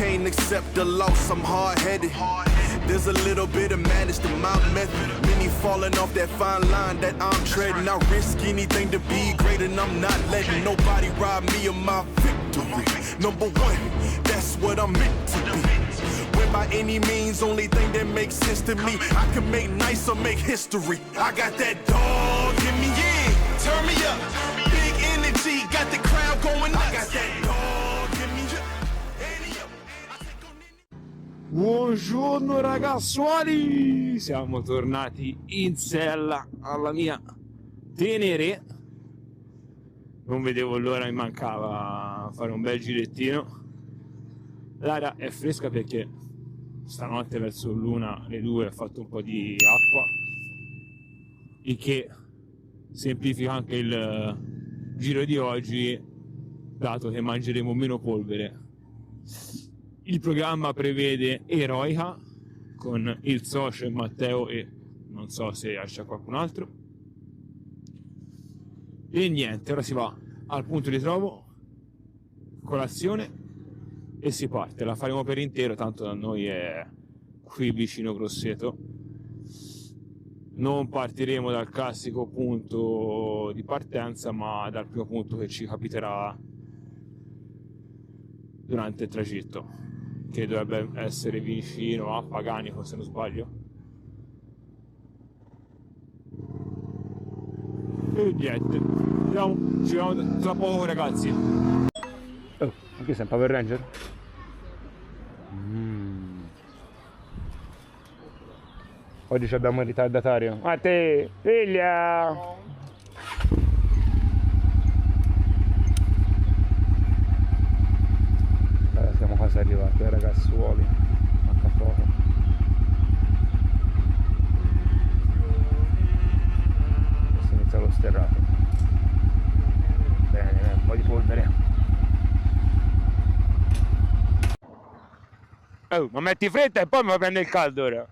can't accept the loss, I'm hard-headed. There's a little bit of madness to my method. Many falling off that fine line that I'm treading. I risk anything to be great, and I'm not letting nobody rob me of my victory. Number one, that's what I'm meant to be. When by any means, only thing that makes sense to me, I can make nice or make history. I got that dog in me, yeah. Turn me up, big energy, got the crowd going nuts. I got that dog in me, yeah. Buongiorno ragazzuoli, siamo tornati in sella alla mia Tenere. Non vedevo l'ora, mi mancava fare un bel girettino. L'aria è fresca perché stanotte verso l'una, le 2 ho fatto un po' di acqua, il che semplifica anche il giro di oggi, dato che mangeremo meno polvere. Il programma prevede Eroica con il socio e Matteo e non so se c'è qualcun altro. E niente, ora si va al punto di ritrovo, colazione e si parte. La faremo per intero, tanto da noi è qui vicino Grosseto. Non partiremo dal classico punto di partenza, ma dal primo punto che ci capiterà durante il tragitto, che dovrebbe essere vicino a Paganico, se non sbaglio. E niente, ci vediamo tra poco ragazzi. Oh, anche sei un Power Ranger? Oggi abbiamo il ritardatario. A te, figlia! Siamo quasi arrivati, ragazzuoli. Manca poco. Adesso inizia lo sterrato. Bene, un po' di polvere. Oh, ma metti fretta e poi mi prende il caldo ora.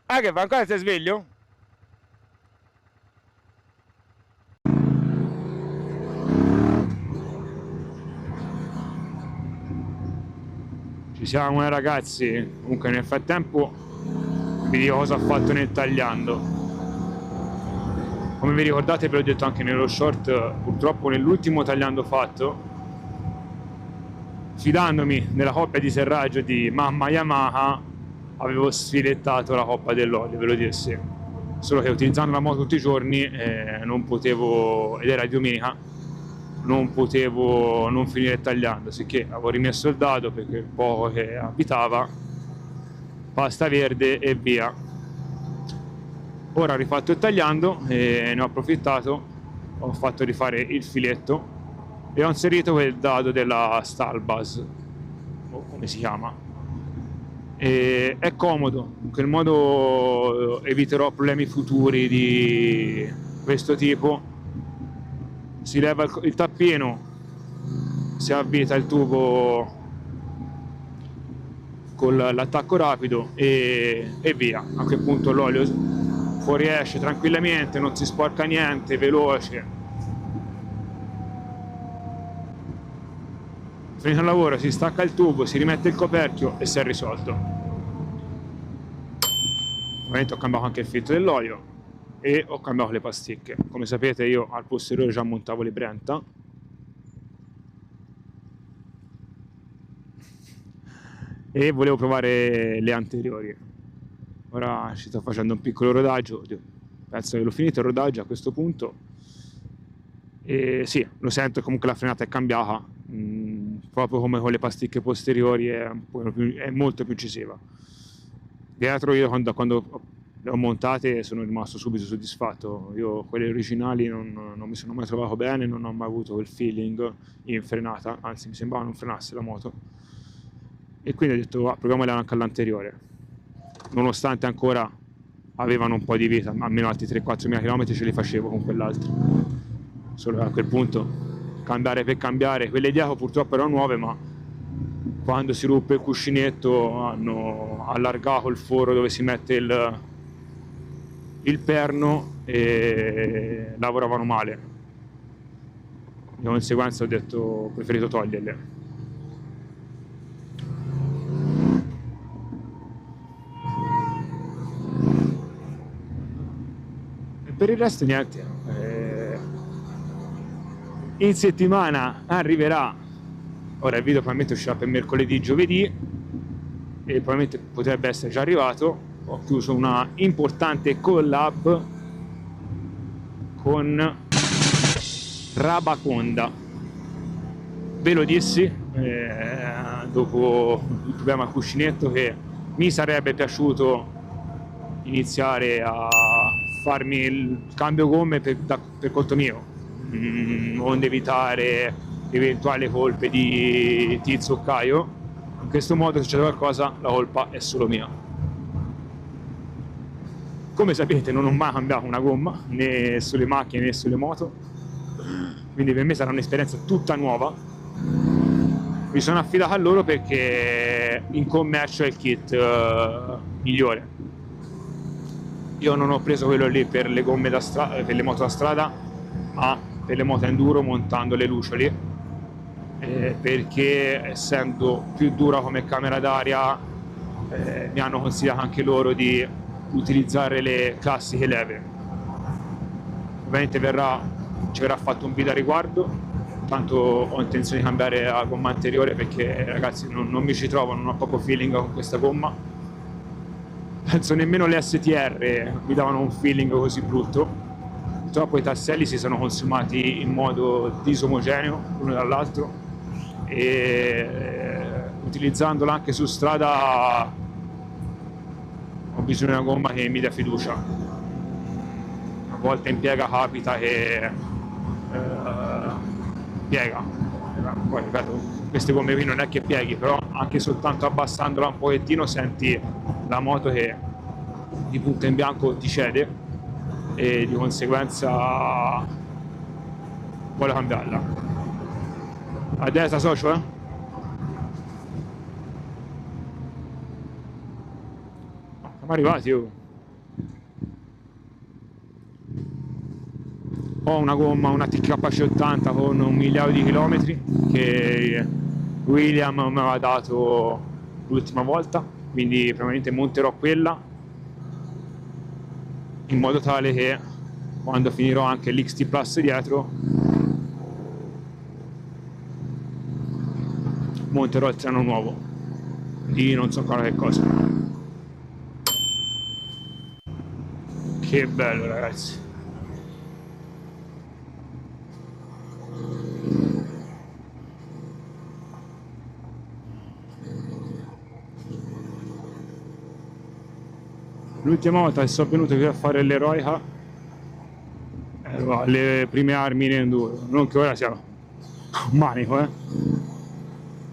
Ah, che fa, ancora sei sveglio? Ci siamo ragazzi. Comunque nel frattempo vi dico cosa ho fatto nel tagliando. Come vi ricordate, ve l'ho detto anche nello short, purtroppo nell'ultimo tagliando fatto, fidandomi nella coppia di serraggio di mamma Yamaha, avevo sfilettato la coppa dell'olio, ve lo dissi. Solo che utilizzando la moto tutti i giorni non potevo, ed era domenica, non potevo non finire tagliando, sicché avevo rimesso il dado perché il poco che abitava, pasta verde e via. Ora ho rifatto il tagliando e ne ho approfittato, ho fatto rifare il filetto e ho inserito quel dado della Stalbus, o come si chiama, e è comodo. In quel modo eviterò problemi futuri di questo tipo. Si leva il tappino, si avvita il tubo con l'attacco rapido e via. A quel punto l'olio fuoriesce tranquillamente, non si sporca niente, veloce. Finito il lavoro si stacca il tubo, si rimette il coperchio e si è risolto. Ovviamente ho cambiato anche il filtro dell'olio e ho cambiato le pasticche. Come sapete io al posteriore già montavo le Brenta e volevo provare le anteriori. Ora ci sto facendo un piccolo rodaggio, penso che l'ho finito il rodaggio a questo punto e sì, lo sento, comunque la frenata è cambiata, proprio come con le pasticche posteriori è molto più incisiva. Dietro io quando le ho montate sono rimasto subito soddisfatto. Io quelle originali non mi sono mai trovato bene, non ho mai avuto quel feeling in frenata, anzi mi sembrava non frenasse la moto, e quindi ho detto proviamola anche all'anteriore, nonostante ancora avevano un po' di vita, almeno altri 3-4 mila km ce li facevo con quell'altro. Solo a quel punto cambiare per cambiare. Quelle dietro purtroppo erano nuove, ma quando si ruppe il cuscinetto hanno allargato il foro dove si mette il perno e lavoravano male. Di conseguenza ho detto ho preferito toglierle. per il resto niente. In settimana arriverà, ora il video probabilmente uscirà per mercoledì, giovedì, e probabilmente potrebbe essere già arrivato. Ho chiuso una importante collab con Rabaconda. Ve lo dissi dopo il problema cuscinetto, che mi sarebbe piaciuto iniziare a farmi il cambio gomme per conto mio, onde evitare eventuali colpe di Tizio o Caio. In questo modo, se c'è qualcosa, la colpa è solo mia. Come sapete, non ho mai cambiato una gomma, né sulle macchine né sulle moto, quindi per me sarà un'esperienza tutta nuova. Mi sono affidato a loro perché in commercio è il kit migliore. Io non ho preso quello lì per le gomme da strada, per le moto da strada, ma per le moto enduro, montando le luccioli, perché essendo più dura come camera d'aria mi hanno consigliato anche loro di utilizzare le classiche leve. Ovviamente ci verrà fatto un video a riguardo, tanto ho intenzione di cambiare la gomma anteriore perché ragazzi non mi ci trovo, non ho proprio feeling con questa gomma. Penso nemmeno le STR mi davano un feeling così brutto. Purtroppo i tasselli si sono consumati in modo disomogeneo l'uno dall'altro, e utilizzandola anche su strada ho bisogno di una gomma che mi dà fiducia. A volte in piega capita che piega, poi ripeto, queste gomme qui non è che pieghi, però anche soltanto abbassandola un pochettino senti la moto che di punto in bianco ti cede, e di conseguenza voglio cambiarla. A destra socio, siamo arrivati. Ho una gomma, una TKC80 con 1 miliardo di chilometri che William mi aveva dato l'ultima volta, quindi probabilmente monterò quella in modo tale che quando finirò anche l'XT Plus dietro monterò il treno nuovo di non so ancora che cosa. Che bello ragazzi. L'ultima volta che sono venuto qui a fare l'eroica ero alle prime armi in enduro, non che ora sia un manico,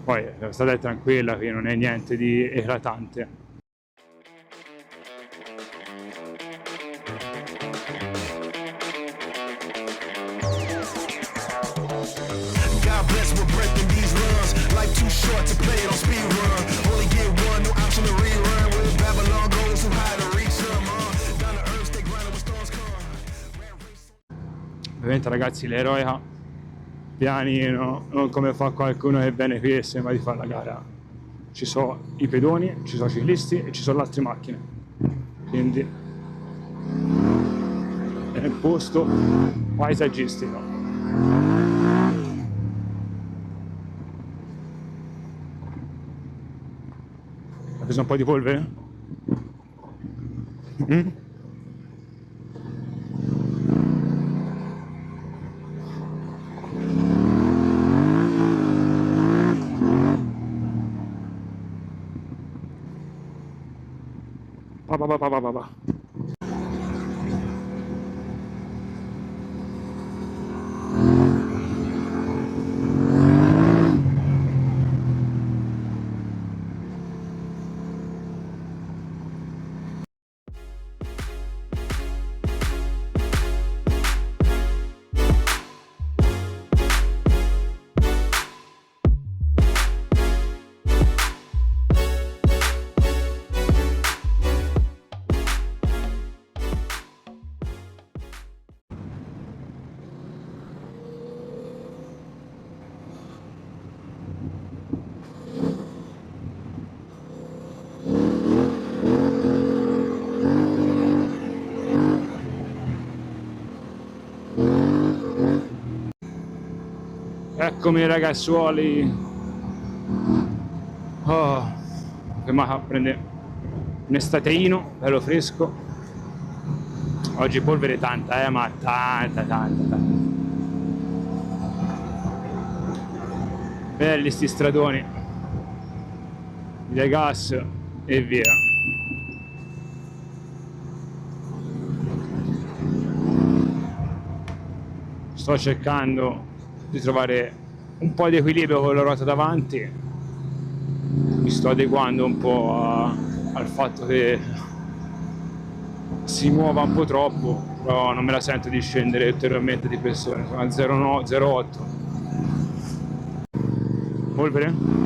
poi state tranquilla che non è niente di eclatante. God bless, we're breaking these runs. Life too short to play it on speed run. Only get one, no option to rerun. Where Babylon goes, who hide to reach them. Down to earth, stay grinding when storms come. Ovviamente ragazzi, l'eroica pianino, non come fa qualcuno che viene qui e sembra di fare la gara. Ci sono i pedoni, ci sono i ciclisti e ci sono le altre macchine, quindi è un posto paesaggistico. Ha preso un po' di polvere? Pa. Eccomi ragazzuoli. Oh, fermato a prendere un estateino bello fresco. Oggi polvere tanta, ma tanta. Belli sti stradoni di gas e via. Sto cercando di trovare un po' di equilibrio con la ruota davanti, mi sto adeguando un po' al fatto che si muova un po' troppo, però non me la sento di scendere ulteriormente di pressione, sono a 0,8. Polvere?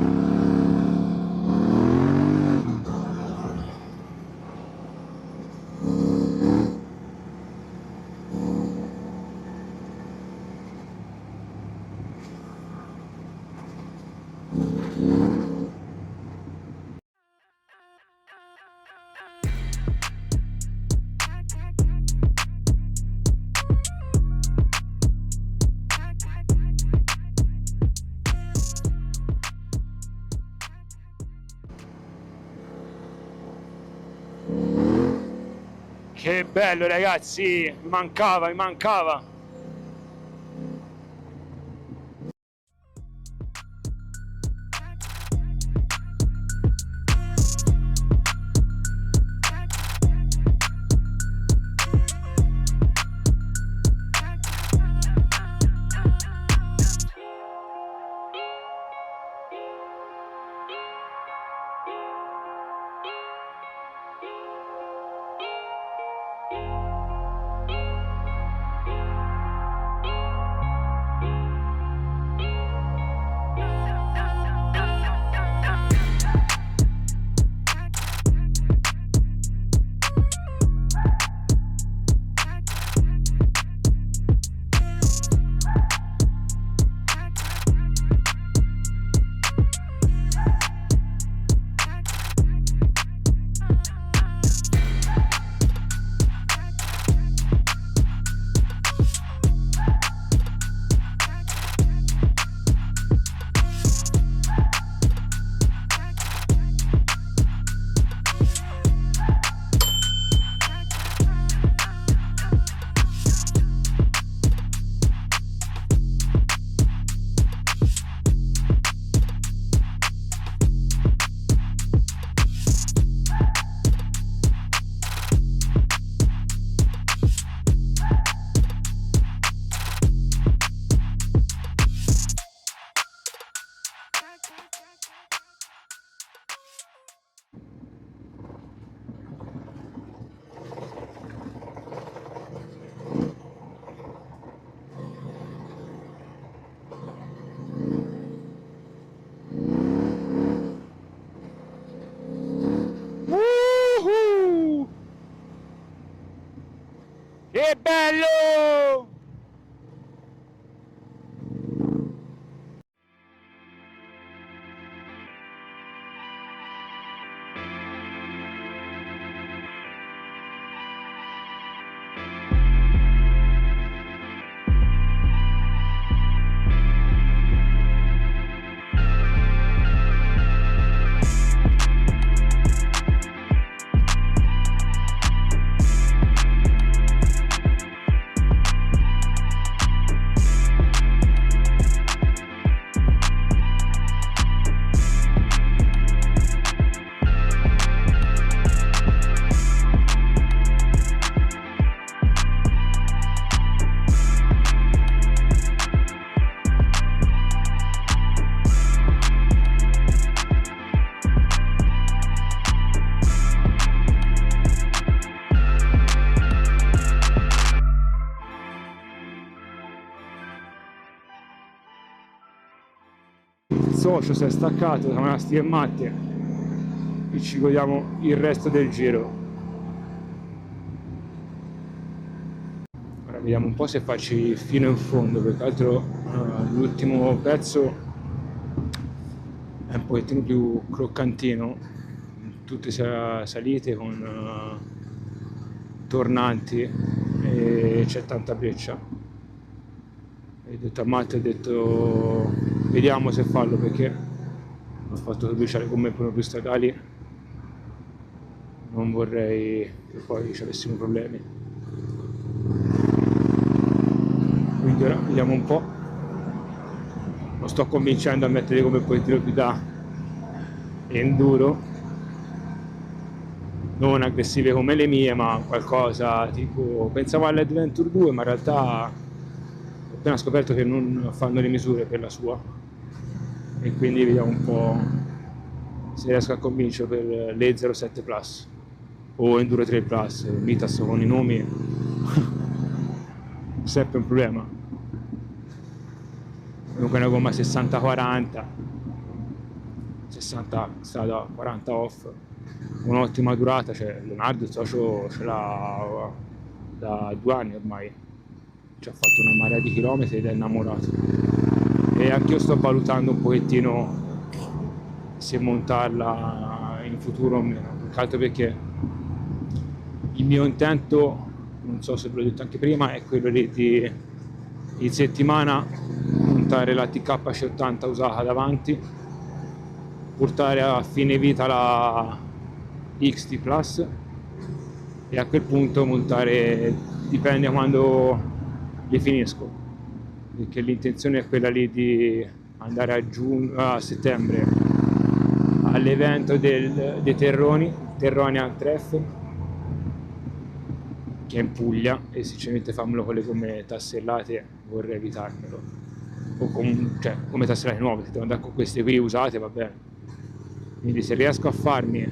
Che bello ragazzi, mi mancava. Che bello! Il socio si è staccato, siamo rimasti in matte e ci godiamo il resto del giro. Ora vediamo un po' se facci fino in fondo, perché altro l'ultimo pezzo è un pochettino più croccantino, tutte salite con tornanti e c'è tanta breccia. E ho detto a Matteo, ho detto vediamo se farlo, perché ho fatto switchare con me più stradali, non vorrei che poi ci avessimo problemi. Quindi ora vediamo un po'. Lo sto convincendo a mettere come pochettino più da enduro, non aggressive come le mie, ma qualcosa tipo, pensavo all'Adventure 2, ma in realtà ho appena scoperto che non fanno le misure per la sua, e quindi vediamo un po' se riesco a convincere per le 07 Plus o Enduro 3 Plus. Mitas con i nomi è sempre un problema. Comunque una gomma 60-40, 60 strada, 40 off, un'ottima durata. Cioè Leonardo il socio ce l'ha da 2 anni ormai, ci ha fatto una marea di chilometri ed è innamorato. E anche io sto valutando un pochettino se montarla in futuro o meno, più che altro perché il mio intento, non so se ve l'ho detto anche prima, è quello di in settimana montare la TKC80 usata davanti, portare a fine vita la XT Plus e a quel punto montare, dipende da quando li finisco, perché l'intenzione è quella lì di andare a settembre all'evento dei Terroni al Tref, che è in Puglia, e sinceramente farmelo con le gomme tassellate vorrei evitarmelo, o come tassellate nuove, se devo andare con queste qui usate va bene. Quindi se riesco a farmi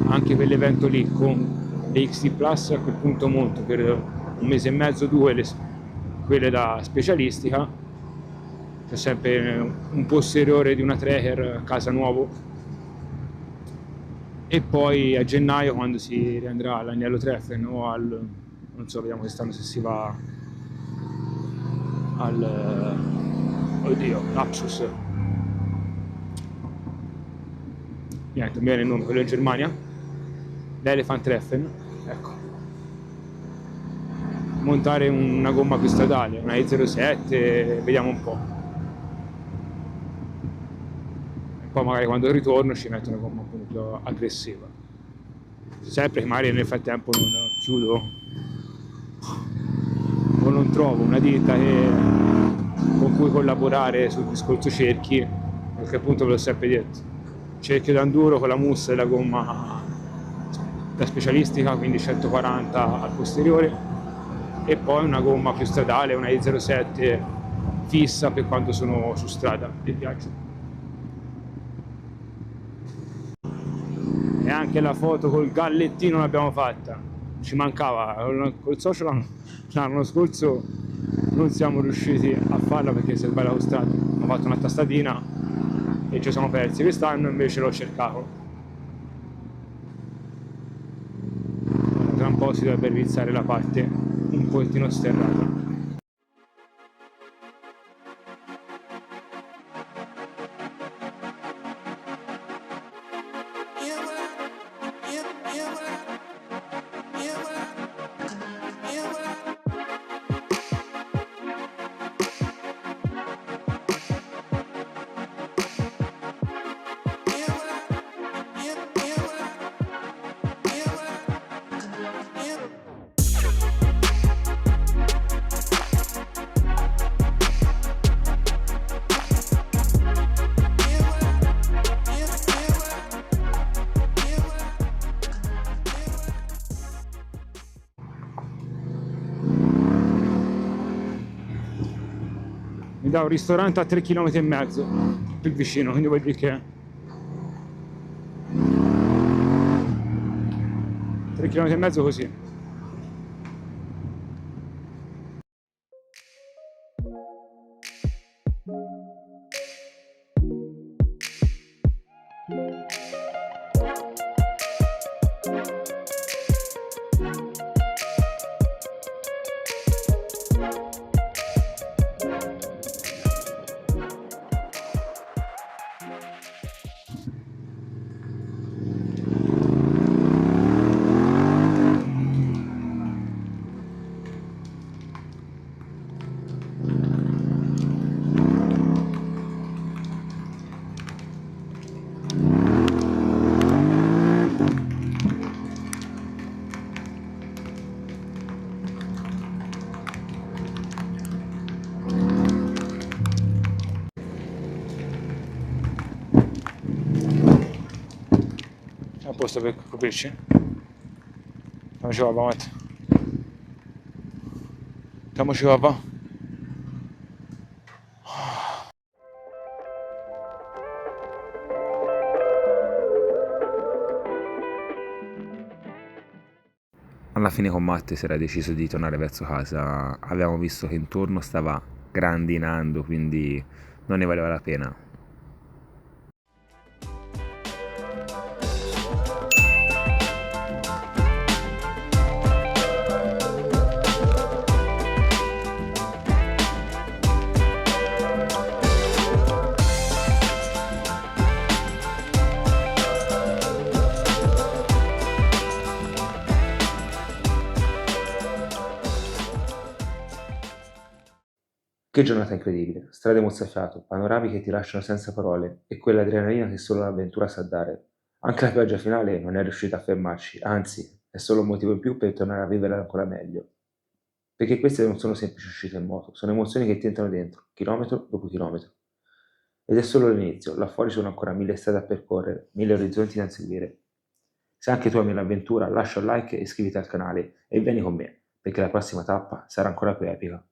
anche quell'evento lì con le XT Plus, a quel punto monto per 1 mese e mezzo, 2 quelle da specialistica, c'è sempre un posteriore di una Tracker casa nuovo, e poi a gennaio, quando si riandrà all'Agnello Treffen o non so, vediamo quest'anno se si va Lapsus, niente, bene il nome, quello in Germania, l'Elephant Treffen, ecco, montare una gomma più stradale, una E07, vediamo un po', e poi magari quando ritorno ci metto una gomma un po' più aggressiva, sempre che magari nel frattempo non chiudo o non trovo una ditta con cui collaborare sul discorso cerchi, perché appunto ve l'ho sempre detto, cerchio d'enduro con la mousse e la gomma da specialistica, quindi 140 al posteriore, e poi una gomma più stradale, una E07 fissa per quando sono su strada del viaggio. E anche la foto col gallettino l'abbiamo fatta, ci mancava, col socio l'anno scorso non siamo riusciti a farla perché si è sbagliato strada, ho fatto una tastatina e ci sono persi. Quest'anno invece l'ho cercato, tra un po' si dovrebbe iniziare la parte un pochettino sterrata. Mi dà un ristorante a 3,5 km più vicino, quindi vuol dire che 3,5 km così. posto per coprirci? Facciamoci va, Matt. Facciamoci va. Alla fine con Matte si era deciso di tornare verso casa, avevamo visto che intorno stava grandinando, quindi non ne valeva la pena. Che giornata incredibile, strade mozzafiato, panorami che ti lasciano senza parole e quell'adrenalina che solo l'avventura sa dare. Anche la pioggia finale non è riuscita a fermarci, anzi, è solo un motivo in più per tornare a vivere ancora meglio. Perché queste non sono semplici uscite in moto, sono emozioni che ti entrano dentro, chilometro dopo chilometro. Ed è solo l'inizio, là fuori sono ancora 1000 strade a percorrere, 1000 orizzonti da inseguire. Se anche tu ami l'avventura, lascia un like e iscriviti al canale e vieni con me, perché la prossima tappa sarà ancora più epica.